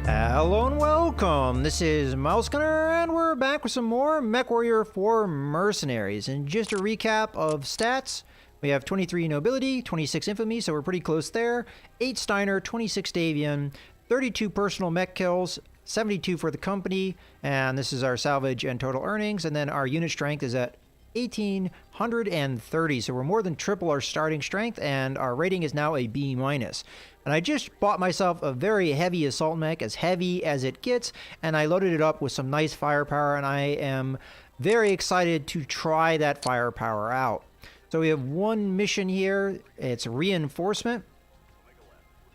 Hello and welcome. This is Mouse Gunner, and we're back with some more MechWarrior 4 Mercenaries. And just a recap of stats, we have 23 Nobility, 26 Infamy, so we're pretty close there, 8 Steiner, 26 Davian, 32 personal mech kills, 72 for the company, and this is our salvage and total earnings, and then our unit strength is at 1,830, so we're more than triple our starting strength, and our rating is now a B-. And I just bought myself a very heavy assault mech, as heavy as it gets, and I loaded it up with some nice firepower, and I am very excited to try that firepower out. So we have one mission here. It's reinforcement.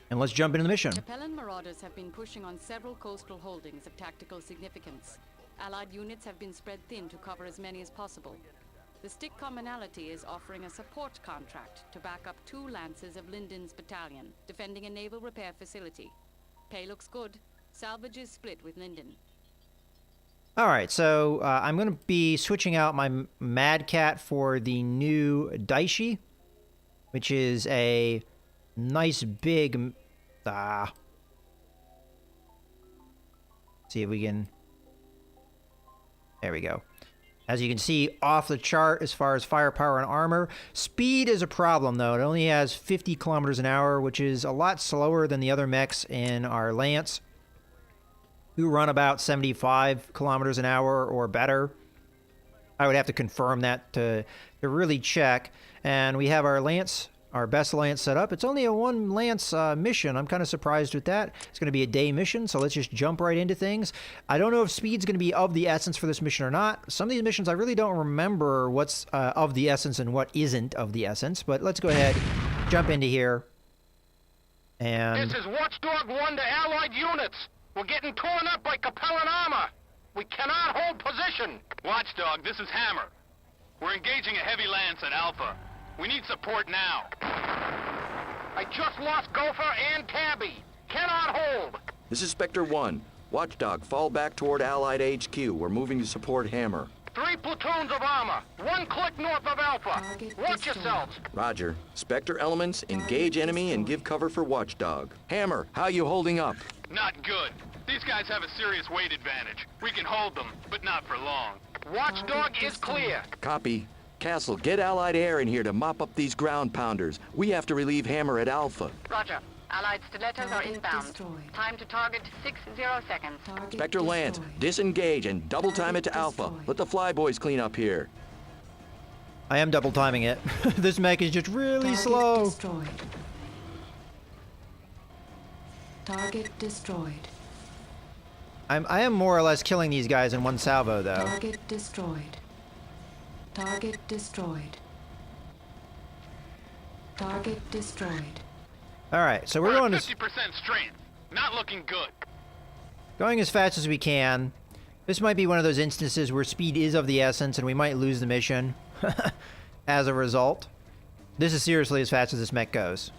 And let's jump into the mission. Capellan marauders have been pushing on several coastal holdings of tactical significance. Allied units have been spread thin to cover as many as possible. The stick commonality is offering a support contract to back up 2 lances of Linden's battalion, defending a naval repair facility. Pay looks good. Salvage is split with Linden. Alright, so I'm going to be switching out my Mad Cat for the new Daishi, which is a nice big... see if we can... There we go. As you can see, off the chart as far as firepower and armor. Speed is a problem, though. It only has 50 kilometers an hour, which is a lot slower than the other mechs in our Lance, who run about 75 kilometers an hour or better. I would have to confirm that to really check. And we have our Lance, our best Lance set up. It's only a 1 Lance mission. I'm kind of surprised with that. It's going to be a day mission, so let's just jump right into things. I don't know if speed's going to be of the essence for this mission or not. Some of these missions, I really don't remember what's of the essence and what isn't of the essence, but let's go ahead, jump into here. And this is Watchdog 1 to Allied units. We're getting torn up by Capellan armor. We cannot hold position. Watchdog, this is Hammer. We're engaging a heavy lance at Alpha. We need support now. I just lost Gopher and Tabby. Cannot hold. This is Spectre 1. Watchdog, fall back toward Allied HQ. We're moving to support Hammer. 3 platoons of armor. 1 click north of Alpha. Watch yourselves. Roger. Spectre elements, engage enemy and give cover for Watchdog. Hammer, how you holding up? Not good. These guys have a serious weight advantage. We can hold them, but not for long. Watchdog is clear. Copy. Castle, get Allied air in here to mop up these ground pounders. We have to relieve Hammer at Alpha. Roger. Allied stilettos are inbound. Time to target 60 seconds. Spectre Lance, disengage and double time it to Alpha. Let the flyboys clean up here. I am double timing it. This mech is just really slow. Destroyed. Target destroyed. I am more or less killing these guys in one salvo, though. Target destroyed. Target destroyed. Target destroyed. Alright, so we're We're going at as 50% strength. Not looking good. going as fast as we can. This might be one of those instances where speed is of the essence and we might lose the mission as a result. This is seriously as fast as this mech goes.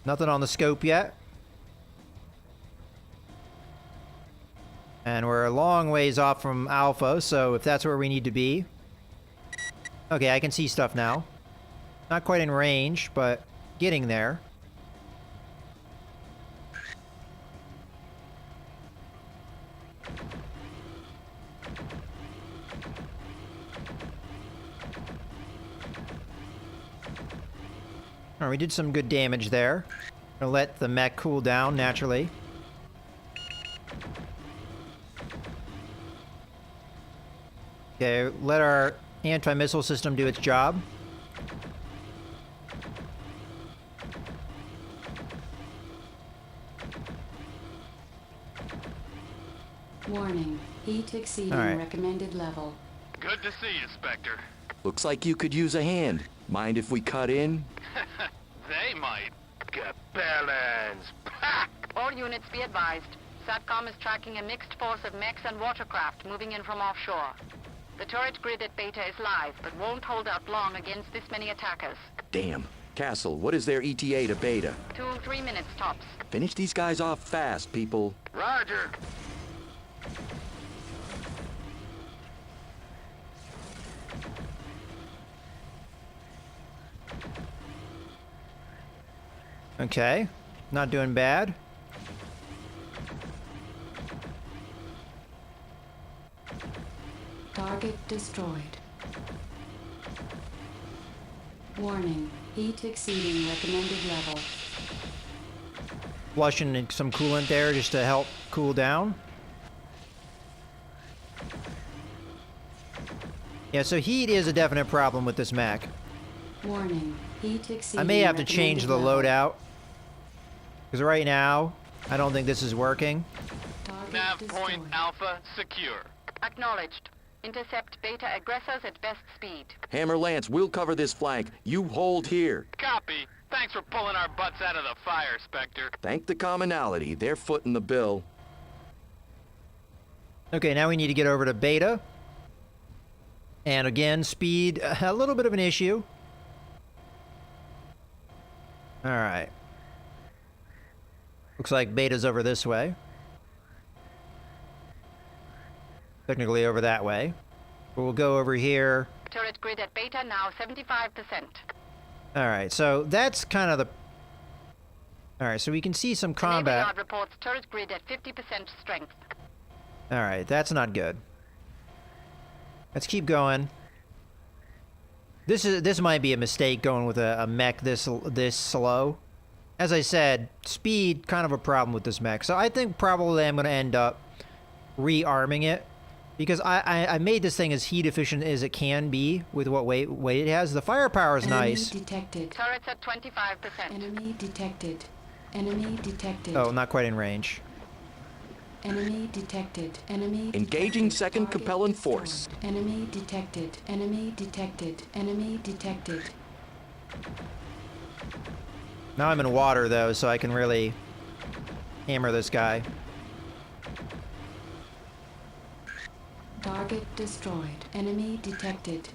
Nothing on the scope yet. And we're a long ways off from Alpha, so if that's where we need to be. Okay, I can see stuff now. Not quite in range, but getting there. Alright, we did some good damage there. Gonna let the mech cool down naturally. Okay, let our anti-missile system do its job. Warning. Heat exceeding recommended level. Good to see you, Spectre. Looks like you could use a hand. Mind if we cut in? They might. Capellans. All units be advised. SATCOM is tracking a mixed force of mechs and watercraft moving in from offshore. The turret grid at Beta is live, but won't hold out long against this many attackers. Damn. Castle, what is their ETA to Beta? 2-3 minutes tops. Finish these guys off fast, people. Roger. Okay. Not doing bad. Target destroyed. Warning. Heat exceeding recommended level. Flushing some coolant there just to help cool down. Yeah, so heat is a definite problem with this mech. Warning. Heat exceeding I may have to change the recommended level. loadout. Because right now, I don't think this is working. Target Nav destroyed. point Alpha secure. Acknowledged. Intercept Beta aggressors at best speed. Hammer Lance, we'll cover this flank. You hold here. Copy. Thanks for pulling our butts out of the fire, Spectre. Thank the commonality. They're footing the bill. Okay, now we need to get over to Beta. And again, speed, a little bit of an issue. Alright. Looks like Beta's over this way. Technically over that way. But we'll go over here. Turret grid at Beta now 75%. Alright, so that's kind of the... Alright, so we can see some Naval combat. Yard reports turret grid at 50% strength. Alright, that's not good. Let's keep going. This might be a mistake going with a mech this slow. As I said, speed kind of a problem with this mech. So I think probably I'm going to end up rearming it. Because I made this thing as heat efficient as it can be with what weight it has. The firepower is Enemy nice. detected. Turrets at 25%. Enemy detected. Enemy detected. Oh, not quite in range. Enemy detected. Enemy Engaging detected. second Target compelling destroyed. force. Enemy detected. Enemy detected. Enemy detected. Now I'm in water though, so I can really hammer this guy. Target destroyed. Enemy detected.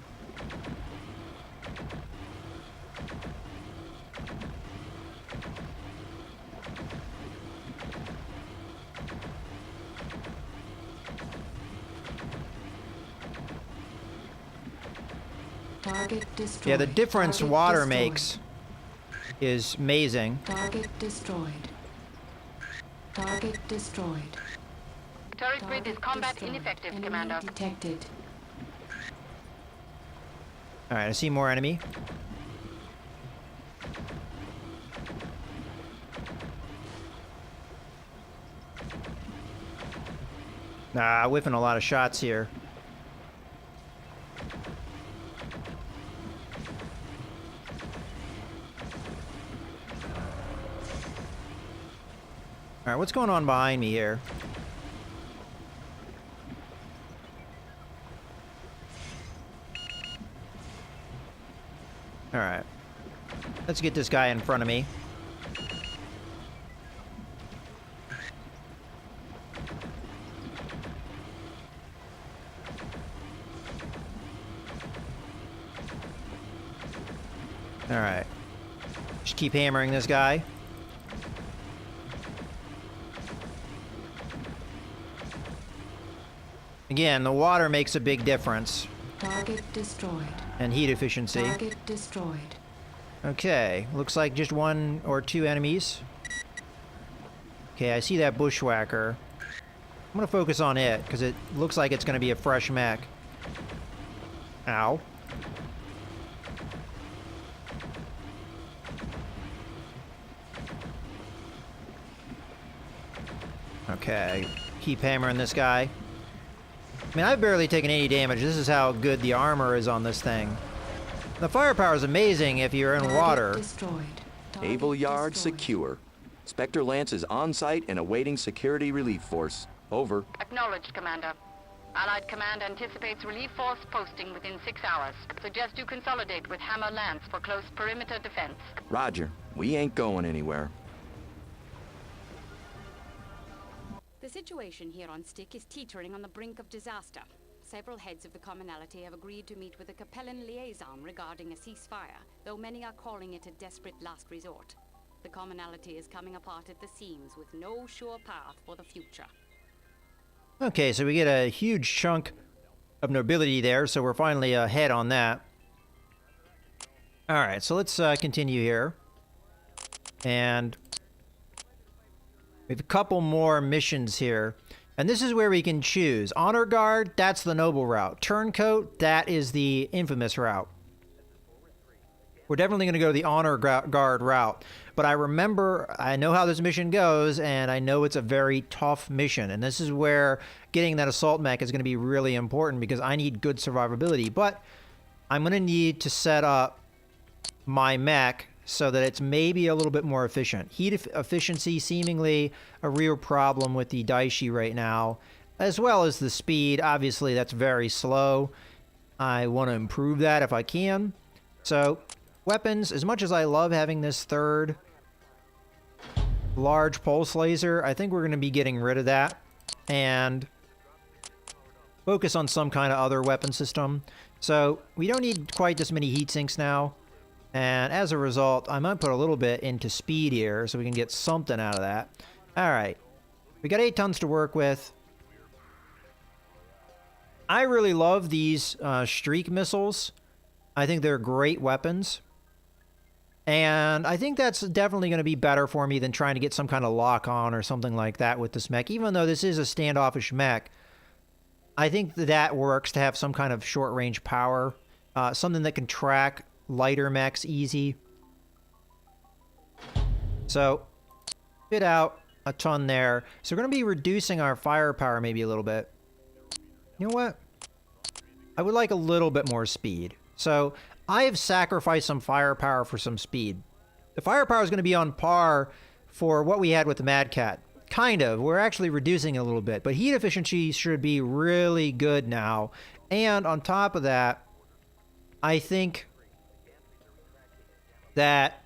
Target destroyed. Yeah, the difference Target water destroyed. makes is amazing. Target destroyed. Target destroyed. Turret grid is Target combat destroyed. ineffective, Enemy Commander. detected. Alright, I see more enemy. Nah, whiffing a lot of shots here. Alright, what's going on behind me here? Alright. Let's get this guy in front of me. Alright. Just keep hammering this guy. Again, the water makes a big difference. Target destroyed. And heat efficiency. Target destroyed. Okay, looks like just one or two enemies. Okay, I see that bushwhacker. I'm gonna focus on it, because it looks like it's gonna be a fresh mech. Ow. Okay, keep hammering this guy. I mean, I've barely taken any damage. This is how good the armor is on this thing. The firepower is amazing if you're in Target water. destroyed. Target Naval Yard destroyed. secure. Spectre Lance is on site and awaiting security relief force. Over. Acknowledged, Commander. Allied Command anticipates relief force posting within 6 hours. Suggest you consolidate with Hammer Lance for close perimeter defense. Roger. We ain't going anywhere. The situation here on Stick is teetering on the brink of disaster. Several heads of the commonality have agreed to meet with a Capellan liaison regarding a ceasefire, though many are calling it a desperate last resort. The commonality is coming apart at the seams with no sure path for the future. Okay, so we get a huge chunk of nobility there, so we're finally ahead on that. Alright, so let's continue here. And We have a couple more missions here. And this is where we can choose. Honor Guard, that's the noble route. Turncoat, that is the infamous route. We're definitely going to go the Honor Guard route. But I know how this mission goes, and I know it's a very tough mission. And this is where getting that assault mech is going to be really important because I need good survivability. But I'm going to need to set up my mech so that it's maybe a little bit more efficient. Heat efficiency seemingly a real problem with the Daishi right now, as well as the speed. Obviously, that's very slow. I want to improve that if I can. So, weapons, as much as I love having this third large pulse laser, I think we're going to be getting rid of that and focus on some kind of other weapon system. So, we don't need quite this many heat sinks now. And as a result, I might put a little bit into speed here so we can get something out of that. Alright. We got 8 tons to work with. I really love these streak missiles. I think they're great weapons. And I think that's definitely going to be better for me than trying to get some kind of lock-on or something like that with this mech. Even though this is a standoffish mech, I think that works to have some kind of short-range power. Something that can track lighter mechs easy. So, fit out a ton there. So we're going to be reducing our firepower maybe a little bit. You know what? I would like a little bit more speed. So, I have sacrificed some firepower for some speed. The firepower is going to be on par for what we had with the Mad Cat. Kind of. We're actually reducing it a little bit. But heat efficiency should be really good now. And on top of that, I think that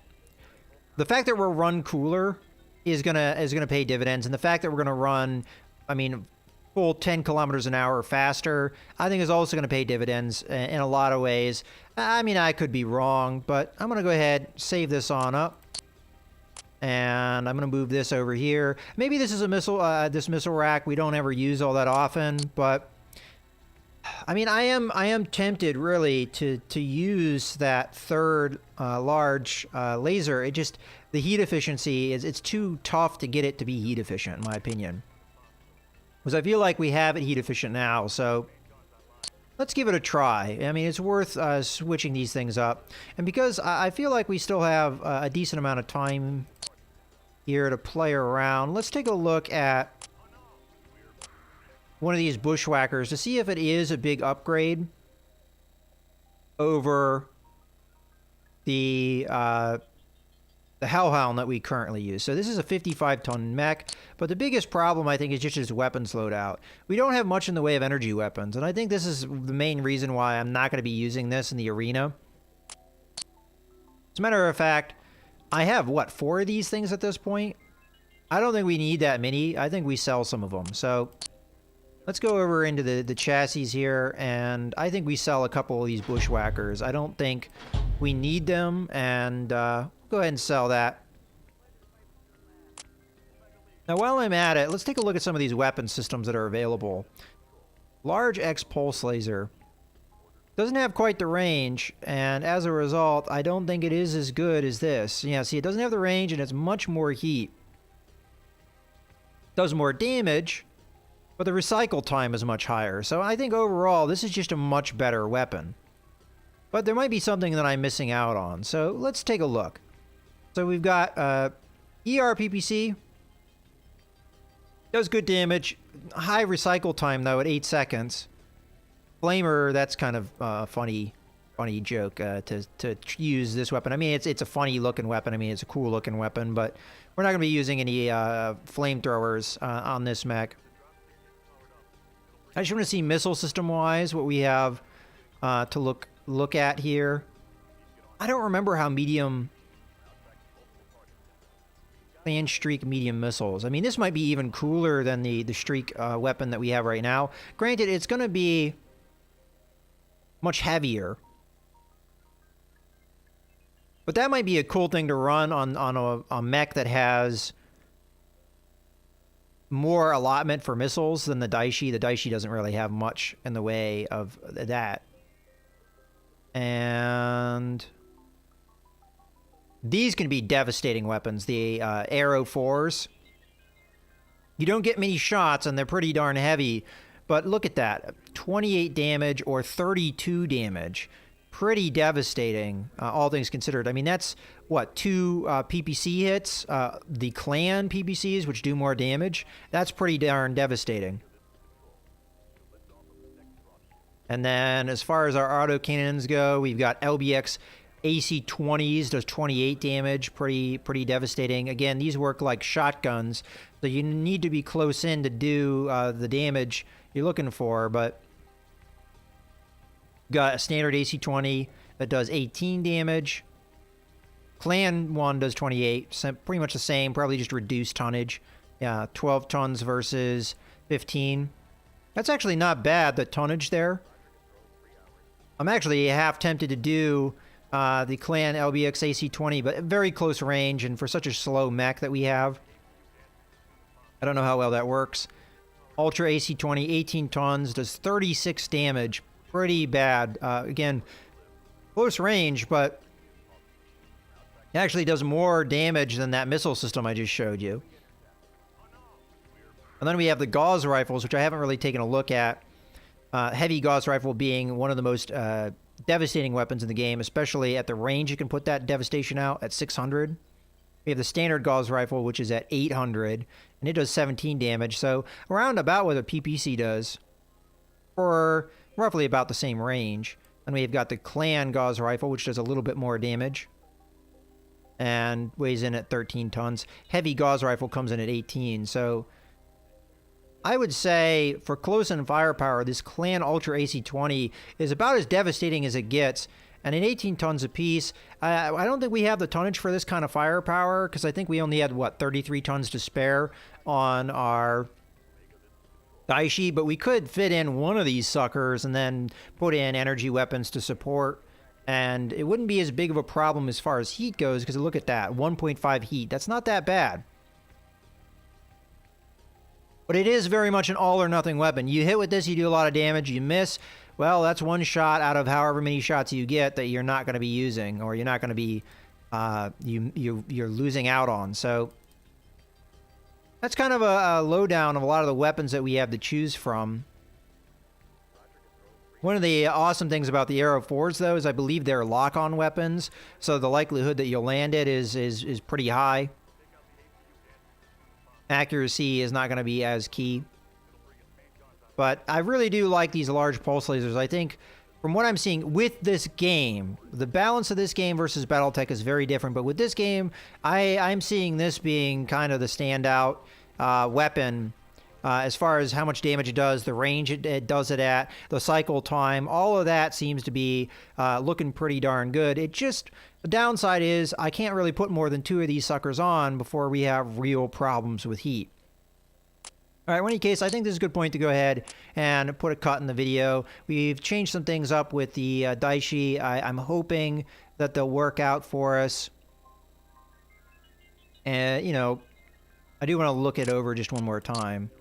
the fact that we're run cooler is gonna pay dividends, and the fact that we're gonna run, I mean, full 10 kilometers an hour faster, I think is also gonna pay dividends in a lot of ways. I mean, I could be wrong, but I'm gonna go ahead, save this on up, and I'm gonna move this over here. Maybe this is a missile, this missile rack we don't ever use all that often, but I mean, I am tempted really to use that third large laser. It just, the heat efficiency it's too tough to get it to be heat efficient, in my opinion. Because I feel like we have it heat efficient now, so let's give it a try. I mean, it's worth switching these things up. And because I feel like we still have a decent amount of time here to play around, let's take a look at one of these bushwhackers to see if it is a big upgrade over the Hellhound that we currently use. So this is a 55-ton mech, but the biggest problem, I think, is just its weapons loadout. We don't have much in the way of energy weapons, and I think this is the main reason why I'm not going to be using this in the arena. As a matter of fact, I have, what, 4 of these things at this point? I don't think we need that many. I think we sell some of them. So let's go over into the chassis here, and I think we sell a couple of these bushwhackers. I don't think we need them, and go ahead and sell that. Now, while I'm at it, let's take a look at some of these weapon systems that are available. Large X pulse laser. Doesn't have quite the range, and as a result, I don't think it is as good as this. Yeah, see, it doesn't have the range, and it's much more heat. Does more damage, but the recycle time is much higher. So I think overall, this is just a much better weapon. But there might be something that I'm missing out on. So let's take a look. So we've got ERPPC. Does good damage. High recycle time, though, at 8 seconds. Flamer, that's kind of a funny joke to use this weapon. I mean, it's a funny-looking weapon. I mean, it's a cool-looking weapon, but we're not going to be using any flamethrowers on this mech. I just want to see missile system-wise what we have to look at here. I don't remember how medium fan streak medium missiles. I mean, this might be even cooler than the streak weapon that we have right now. Granted, it's going to be much heavier, but that might be a cool thing to run on a mech that has more allotment for missiles than the Daishi. The Daishi doesn't really have much in the way of that. And these can be devastating weapons. The Arrow 4s. You don't get many shots, and they're pretty darn heavy. But look at that, 28 damage or 32 damage. Pretty devastating, all things considered. I mean, that's, what, 2 PPC hits? The clan PPCs, which do more damage. That's pretty darn devastating. And then, as far as our autocannons go, we've got LBX AC-20s, does 28 damage, pretty devastating. Again, these work like shotguns, so you need to be close in to do the damage you're looking for, but got a standard AC-20 that does 18 damage. Clan one does 28, pretty much the same, probably just reduced tonnage. Yeah, 12 tons versus 15. That's actually not bad, the tonnage there. I'm actually half tempted to do the Clan LBX AC-20, but very close range, and for such a slow mech that we have, I don't know how well that works. Ultra AC-20, 18 tons, does 36 damage. Pretty bad. Again, close range, but it actually does more damage than that missile system I just showed you. And then we have the Gauss rifles, which I haven't really taken a look at. Heavy Gauss rifle being one of the most devastating weapons in the game, especially at the range you can put that devastation out at 600. We have the standard Gauss rifle, which is at 800, and it does 17 damage, so around about what a PPC does, for roughly about the same range. And we've got the Clan Gauss rifle, which does a little bit more damage, and weighs in at 13 tons. Heavy Gauss rifle comes in at 18, so I would say for close-in firepower, this Clan Ultra AC-20 is about as devastating as it gets. And at 18 tons apiece, I don't think we have the tonnage for this kind of firepower, because I think we only had, what, 33 tons to spare on our Daishi, but we could fit in one of these suckers and then put in energy weapons to support, and it wouldn't be as big of a problem as far as heat goes, because look at that, 1.5 heat. That's not that bad. But it is very much an all-or-nothing weapon. You hit with this, you do a lot of damage. You miss, well, that's one shot out of however many shots you get that you're not going to be using, or you're not going to be, you're losing out on. So that's kind of a lowdown of a lot of the weapons that we have to choose from. One of the awesome things about the Aero 4s, though, is I believe they're lock-on weapons, so the likelihood that you'll land it is pretty high. Accuracy is not going to be as key. But I really do like these large pulse lasers. I think, from what I'm seeing with this game, the balance of this game versus Battletech is very different. But with this game, I'm seeing this being kind of the standout weapon as far as how much damage it does, the range it does it at, the cycle time. All of that seems to be looking pretty darn good. It just, the downside is I can't really put more than 2 of these suckers on before we have real problems with heat. All right, in any case, I think this is a good point to go ahead and put a cut in the video. We've changed some things up with the Daishi. I'm hoping that they'll work out for us. And, you know, I do want to look it over just one more time.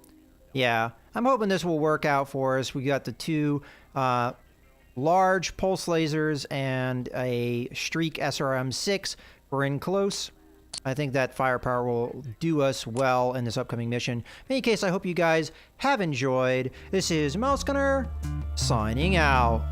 Yeah, I'm hoping this will work out for us. We got the 2 large pulse lasers and a Streak SRM-6. We're in close. I think that firepower will do us well in this upcoming mission. In any case, I hope you guys have enjoyed. This is Mouse Gunner, signing out.